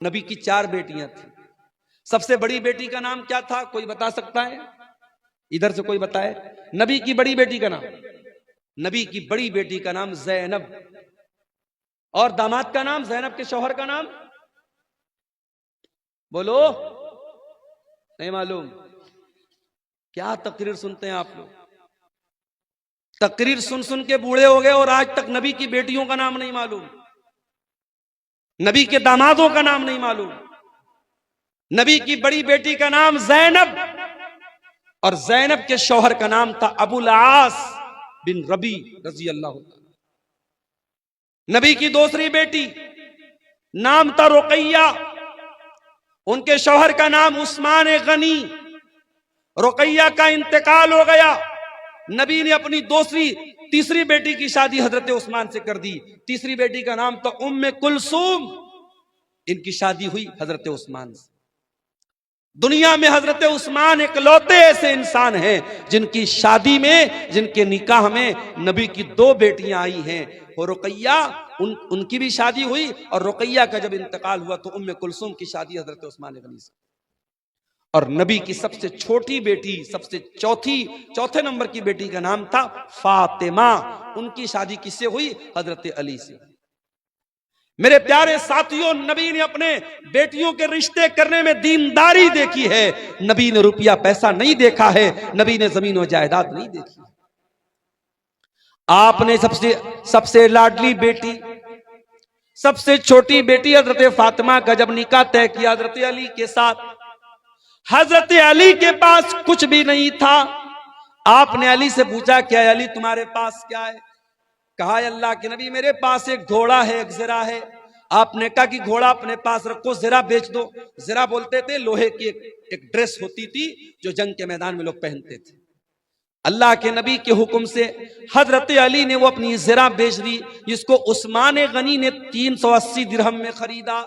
نبی کی 4 بیٹیاں تھیں. سب سے بڑی بیٹی کا نام کیا تھا؟ کوئی بتا سکتا ہے؟ ادھر سے کوئی بتائے. نبی کی بڑی بیٹی کا نام، نبی کی بڑی بیٹی کا نام زینب. اور داماد کا نام، زینب کے شوہر کا نام بولو. نہیں معلوم؟ کیا تقریر سنتے ہیں آپ لوگ؟ تقریر سن سن کے بوڑھے ہو گئے اور آج تک نبی کی بیٹیوں کا نام نہیں معلوم، نبی کے دامادوں کا نام نہیں معلوم. نبی کی بڑی بیٹی کا نام زینب، اور زینب کے شوہر کا نام تھا ابو العاص بن ربی رضی اللہ عنہ. نبی کی دوسری بیٹی نام تھا رقیہ، ان کے شوہر کا نام عثمان غنی. رقیہ کا انتقال ہو گیا، نبی نے اپنی تیسری بیٹی کی شادی حضرت عثمان سے کر دی. تیسری بیٹی کا نام تھا ام کلثوم، ان کی شادی ہوئی حضرت عثمان سے. دنیا میں حضرت عثمان اکلوتے ایسے انسان ہیں جن کی شادی میں، جن کے نکاح میں نبی کی 2 بیٹیاں آئی ہیں. اور رقیہ ان کی بھی شادی ہوئی، اور رقیہ کا جب انتقال ہوا تو ام کلثوم کی شادی حضرت عثمان غنی سے. اور نبی کی سب سے چھوٹی بیٹی، سب سے چوتھے نمبر کی بیٹی کا نام تھا فاطمہ، ان کی شادی کس سے ہوئی؟ حضرت علی سے. میرے پیارے ساتھیوں، نبی نے اپنے بیٹیوں کے رشتے کرنے میں دینداری دیکھی ہے. نبی نے روپیہ پیسہ نہیں دیکھا ہے، نبی نے زمین و جائیداد نہیں دیکھی. آپ نے سب سے لاڈلی بیٹی، سب سے چھوٹی بیٹی حضرت فاطمہ کا جب نکاح طے کیا حضرت علی کے ساتھ، حضرت علی کے پاس کچھ بھی نہیں تھا. آپ نے علی سے پوچھا کہ علی تمہارے پاس کیا ہے؟ کہا اللہ کے نبی میرے پاس ایک گھوڑا ہے، ایک زرہ ہے. آپ نے کہا کہ گھوڑا اپنے پاس رکھو، زرہ بیچ دو. زرہ بولتے تھے لوہے کی ایک ڈریس ہوتی تھی جو جنگ کے میدان میں لوگ پہنتے تھے. اللہ کے نبی کے حکم سے حضرت علی نے وہ اپنی زرہ بیچ دی، جس کو عثمان غنی نے 380 درہم میں خریدا.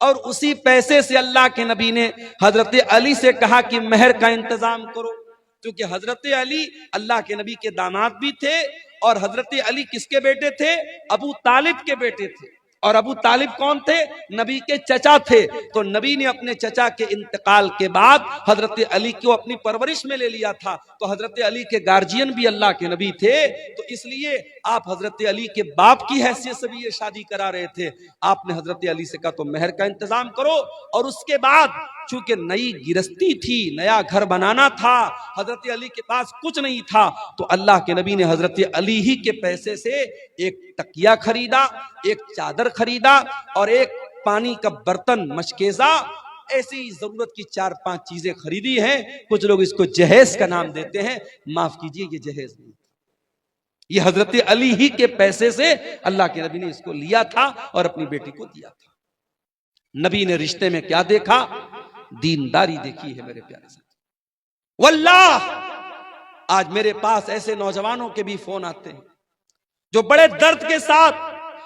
اور اسی پیسے سے اللہ کے نبی نے حضرت علی سے کہا کہ مہر کا انتظام کرو، کیونکہ حضرت علی اللہ کے نبی کے داماد بھی تھے، اور حضرت علی کس کے بیٹے تھے؟ ابو طالب کے بیٹے تھے. اور ابو طالب کون تھے؟ نبی کے چچا تھے. تو نبی نے اپنے چچا کے انتقال کے بعد حضرت علی کو اپنی پرورش میں لے لیا تھا. تو حضرت علی کے گارجین بھی اللہ کے نبی تھے، تو اس لیے آپ حضرت علی کے باپ کی حیثیت سے بھی یہ شادی کرا رہے تھے. آپ نے حضرت علی سے کہا تو مہر کا انتظام کرو. اور اس کے بعد چونکہ نئی گرستی تھی، نیا گھر بنانا تھا، حضرت علی کے پاس کچھ نہیں تھا، تو اللہ کے نبی نے حضرت علی ہی کے پیسے سے ایک تکیہ خریدا، ایک چادر خریدا، اور ایک پانی کا برتن مشکیزہ، ایسی ضرورت کی 4-5 چیزیں خریدی ہیں. کچھ لوگ اس کو جہیز کا نام دیتے ہیں، معاف کیجئے یہ جہیز نہیں، یہ حضرت علی ہی کے پیسے سے اللہ کے نبی نے اس کو لیا تھا اور اپنی بیٹی کو دیا تھا. نبی نے رشتے میں کیا دیکھا؟ دینداری دیکھی ہے میرے پیارے ساتھ. واللہ آج میرے پاس ایسے نوجوانوں کے بھی فون آتے ہیں جو بڑے درد کے ساتھ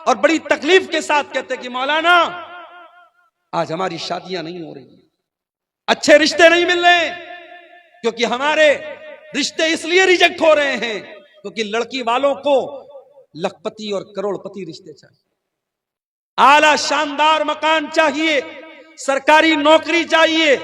اور بڑی تکلیف کے ساتھ کہتے ہیں کہ مولانا آج ہماری شادیاں نہیں ہو رہی، اچھے رشتے نہیں مل رہے، کیونکہ ہمارے رشتے اس لیے ریجیکٹ ہو رہے ہیں کیونکہ لڑکی والوں کو لکھپتی اور کروڑ پتی رشتے چاہیے، اعلیٰ شاندار مکان چاہیے، سرکاری نوکری چاہیے.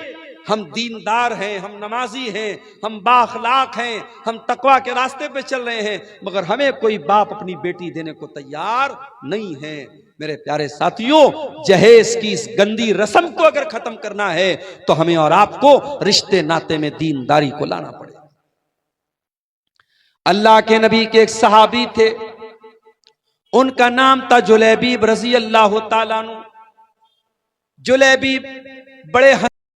ہم دیندار ہیں، ہم نمازی ہیں، ہم بااخلاق ہیں، ہم تقوی کے راستے پہ چل رہے ہیں، مگر ہمیں کوئی باپ اپنی بیٹی دینے کو تیار نہیں ہے. میرے پیارے ساتھیوں، جہیز کی اس گندی رسم کو اگر ختم کرنا ہے تو ہمیں اور آپ کو رشتے ناتے میں دینداری کو لانا پڑے. اللہ کے نبی کے ایک صحابی تھے، ان کا نام تھا جلیبیب رضی اللہ تعالیٰ عنہ. جلیبیب بڑے